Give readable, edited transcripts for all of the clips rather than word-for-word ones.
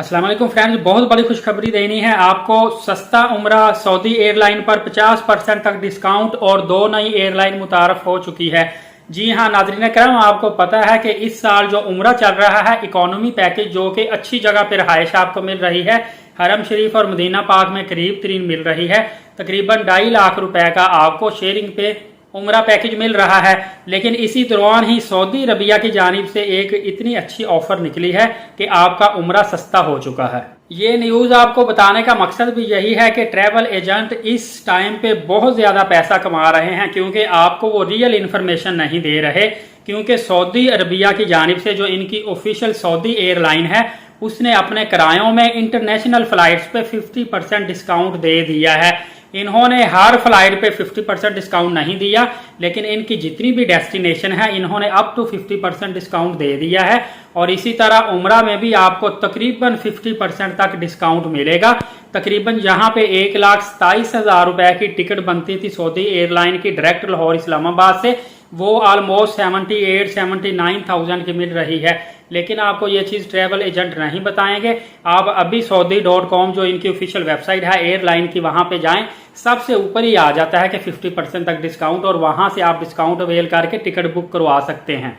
अस्सलाम वालेकुम फ्रेंड्स, बहुत बड़ी खुशखबरी देनी है आपको। सस्ता उम्रा सऊदी एयरलाइन पर 50% तक डिस्काउंट और 2 नई एयरलाइन मुतारफ हो चुकी है। जी हाँ नाज़रीन करम, आपको पता है कि इस साल जो उम्रा चल रहा है इकोनॉमी पैकेज, जो कि अच्छी जगह पर रिहाइश आपको मिल रही है, हरम शरीफ और मदीना पाक में करीब तरीन मिल रही है। तकरीबन 2.5 लाख रुपए का आपको शेयरिंग पे उम्रा पैकेज मिल रहा है। लेकिन इसी दौरान ही सऊदी अरबिया की जानिब से एक इतनी अच्छी ऑफर निकली है कि आपका उम्रा सस्ता हो चुका है। ये न्यूज़ आपको बताने का मकसद भी यही है कि ट्रैवल एजेंट इस टाइम पे बहुत ज़्यादा पैसा कमा रहे हैं, क्योंकि आपको वो रियल इन्फॉर्मेशन नहीं दे रहे। क्योंकि सऊदी अरबिया की जानिब से जो इनकी ऑफिशियल सऊदी एयरलाइन है, उसने अपने किरायों में इंटरनेशनल फ्लाइट्स पे 50% डिस्काउंट दे दिया है। इन्होंने हर फ्लाइट पे 50% डिस्काउंट नहीं दिया, लेकिन इनकी जितनी भी डेस्टिनेशन है इन्होंने अप टू 50% डिस्काउंट दे दिया है। और इसी तरह उम्रा में भी आपको तकरीबन 50% तक डिस्काउंट मिलेगा। तकरीबन जहां पे 1,27,000 रुपए की टिकट बनती थी सऊदी एयरलाइन की डायरेक्ट लाहौर इस्लामाबाद से, वो ऑलमोस्ट 78-79,000 की मिल रही है। लेकिन आपको ये चीज़ ट्रैवल एजेंट नहीं बताएंगे। आप अभी saudi.com जो इनकी ऑफिशियल वेबसाइट है एयरलाइन की, वहां पे जाएं, सबसे ऊपर ही आ जाता है कि 50% तक डिस्काउंट, और वहां से आप डिस्काउंट अवेल करके टिकट बुक करवा सकते हैं।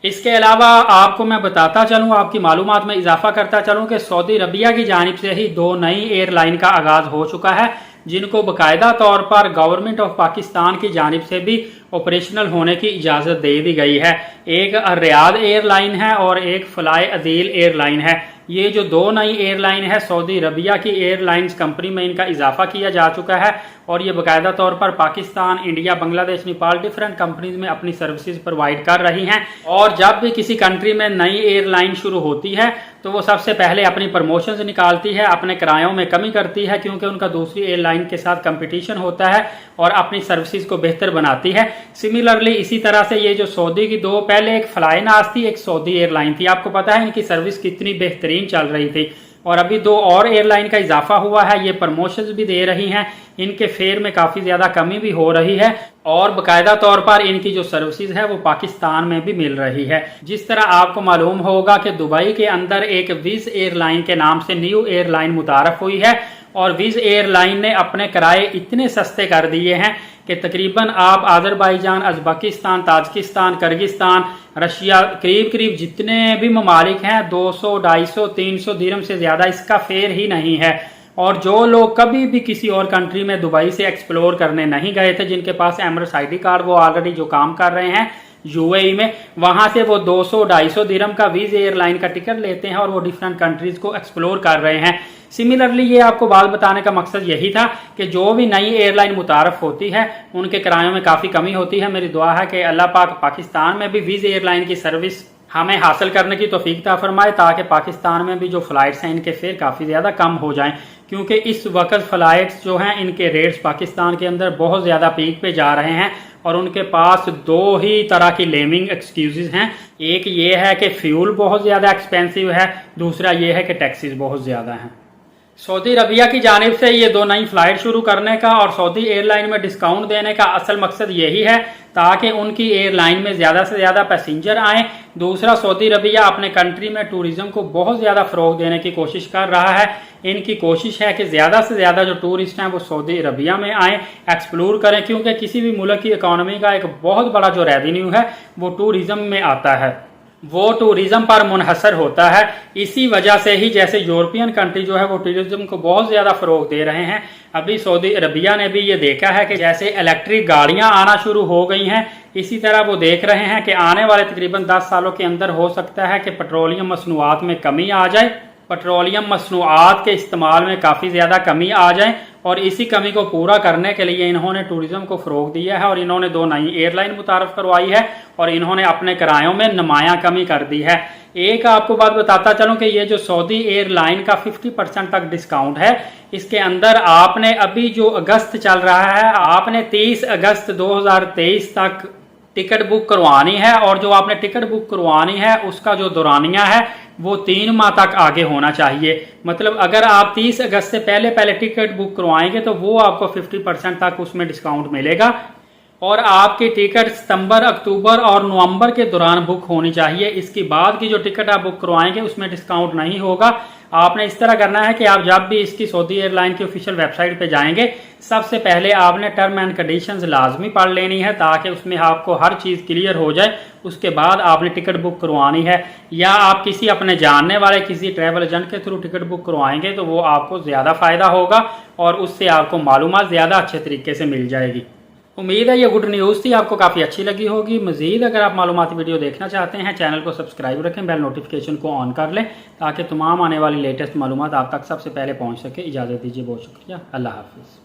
इसके अलावा आपको मैं बताता चलूं, आपकी मालूमात में इजाफा करता चलूं कि सऊदी अरबिया की जानिब से ही 2 नई एयरलाइन का आगाज हो चुका है, जिनको बाकायदा तौर पर गवर्नमेंट ऑफ पाकिस्तान की जानिब से भी ऑपरेशनल होने की इजाज़त दे दी गई है। एक रियाद एयरलाइन है और एक फ्लाई अदील एयरलाइन है। ये जो 2 नई एयरलाइन है सऊदी अरबिया की एयरलाइंस कंपनी में इनका इजाफा किया जा चुका है, और ये बाकायदा तौर पर Pakistan, India, Bangladesh, Nepal different companies में अपनी सर्विसेज प्रोवाइड कर रही हैं। और जब भी किसी कंट्री में नई एयरलाइन शुरू होती है तो वो सबसे पहले अपनी प्रमोशंस निकालती है, अपने किरायों में कमी करती है, क्योंकि उनका दूसरी एयरलाइन के साथ कंपटीशन होता है, और अपनी सर्विसेज को बेहतर बनाती है। सिमिलरली इसी तरह से ये जो सऊदी की 2, पहले एक फ्लाई नाज थी, एक सऊदी एयरलाइन थी, आपको पता है इनकी सर्विस कितनी बेहतरीन चल रही थी। और अभी 2 और एयरलाइन का इजाफा हुआ है, ये प्रमोशंस भी दे रही हैं, इनके फेयर में काफ़ी ज़्यादा कमी भी हो रही है, और बाकायदा तौर पर इनकी जो सर्विसेज है वो पाकिस्तान में भी मिल रही है। जिस तरह आपको मालूम होगा कि दुबई के अंदर एक विज एयरलाइन के नाम से न्यू एयरलाइन मुतारफ हुई है, और विज एयरलाइन ने अपने किराए इतने सस्ते कर दिए हैं कि तकरीबन आप Azerbaijan, Uzbekistan, Tajikistan, Kyrgyzstan, Russia, करीब करीब जितने भी ममालिक हैं 200, 250, 300 दिरहम से ज़्यादा इसका फेयर ही नहीं है। और जो लोग कभी भी किसी और कंट्री में दुबई से एक्सप्लोर करने नहीं गए थे, जिनके पास एमरेट्स ID कार्ड, वो ऑलरेडी जो काम कर रहे हैं UAE में, वहां से वो 200, 250 दिरहम का विज एयरलाइन का टिकट लेते हैं और वो डिफरेंट कंट्रीज को एक्सप्लोर कर रहे हैं। सिमिलरली ये आपको बात बताने का मकसद यही था कि जो भी नई एयरलाइन मुतारफ होती है उनके किरायों में काफ़ी कमी होती है। मेरी दुआ है कि अल्लाह पाक पाकिस्तान में भी विज एयरलाइन की सर्विस हमें हासिल करने की तौफीक अता फरमाए, ताकि पाकिस्तान में भी जो फ्लाइट्स हैं इनके फेयर काफ़ी ज़्यादा कम हो जाएं। क्योंकि इस वक्त फ्लाइट्स जो हैं इनके रेट्स पाकिस्तान के अंदर बहुत ज़्यादा पीक पे जा रहे हैं, और उनके पास 2 ही तरह की लेमिंग एक्सक्यूजेज हैं। एक ये है कि फ्यूल बहुत ज़्यादा एक्सपेंसिव है, दूसरा ये है कि टैक्सेस बहुत ज़्यादा हैं। सऊदी अरबिया की जानिब से ये 2 नई फ्लाइट शुरू करने का और सऊदी एयरलाइन में डिस्काउंट देने का असल मकसद यही है ताकि उनकी एयरलाइन में ज़्यादा से ज़्यादा पैसेंजर आएँ। दूसरा, सऊदी अरबिया अपने कंट्री में टूरिज्म को बहुत ज़्यादा फ़रोग देने की कोशिश कर रहा है। इनकी कोशिश है कि ज़्यादा से ज़्यादा जो टूरिस्ट हैं वो सऊदी अरबिया में आएँ, एक्सप्लोर करें, क्योंकि किसी भी मुल्क की इकॉनमी का एक बहुत बड़ा जो रेवेन्यू है वो टूरिज्म में आता है, वो टूरिज्म पर मुनहसर होता है। इसी वजह से ही जैसे यूरोपियन कंट्री जो है वो टूरिज्म को बहुत ज़्यादा फ़रोग दे रहे हैं। अभी सऊदी अरबिया ने भी ये देखा है कि जैसे इलेक्ट्रिक गाड़ियां आना शुरू हो गई हैं, इसी तरह वो देख रहे हैं कि आने वाले तकरीबन 10 सालों के अंदर हो सकता है कि पेट्रोलियम मसनूआत में कमी आ जाए, पेट्रोलियम मसनूआत के इस्तेमाल में काफ़ी ज़्यादा कमी आ जाए। और इसी कमी को पूरा करने के लिए इन्होंने टूरिज्म को फ़रोग दिया है, और इन्होंने 2 नई एयरलाइन मुतारफ करवाई है, और इन्होंने अपने किरायों में नुमायां कमी कर दी है। एक आपको बात बताता चलूं कि ये जो सऊदी एयरलाइन का 50% तक डिस्काउंट है, इसके अंदर आपने अभी जो अगस्त चल रहा है, आपने 30 अगस्त 2023 तक टिकट बुक करवानी है, और जो आपने टिकट बुक करवानी है उसका जो दौरानिया है वो 3 माह तक आगे होना चाहिए। मतलब अगर आप 30 अगस्त से पहले टिकट बुक करवाएंगे तो वो आपको 50% तक उसमें डिस्काउंट मिलेगा, और आपकी टिकट सितंबर, अक्टूबर और नवंबर के दौरान बुक होनी चाहिए। इसके बाद की जो टिकट आप बुक करवाएंगे उसमें डिस्काउंट नहीं होगा। आपने इस तरह करना है कि आप जब भी इसकी सऊदी एयरलाइन की ऑफिशियल वेबसाइट पे जाएंगे, सबसे पहले आपने टर्म एंड कंडीशंस लाजमी पढ़ लेनी है, ताकि उसमें आपको हर चीज़ क्लियर हो जाए। उसके बाद आपने टिकट बुक करवानी है, या आप किसी अपने जानने वाले किसी ट्रैवल एजेंट के थ्रू टिकट बुक करवाएंगे तो वो आपको ज़्यादा फ़ायदा होगा और उससे आपको मालूमात ज़्यादा अच्छे तरीके से मिल जाएगी। उम्मीद है ये गुड न्यूज़ थी, आपको काफ़ी अच्छी लगी होगी। मजीद अगर आप मालूमाती वीडियो देखना चाहते हैं, चैनल को सब्सक्राइब रखें, बेल नोटिफिकेशन को ऑन कर लें, ताकि तमाम आने वाली लेटेस्ट मालूमात आप तक सबसे पहले पहुंच सके। इजाज़त दीजिए, बहुत शुक्रिया, अल्लाह हाफिज़।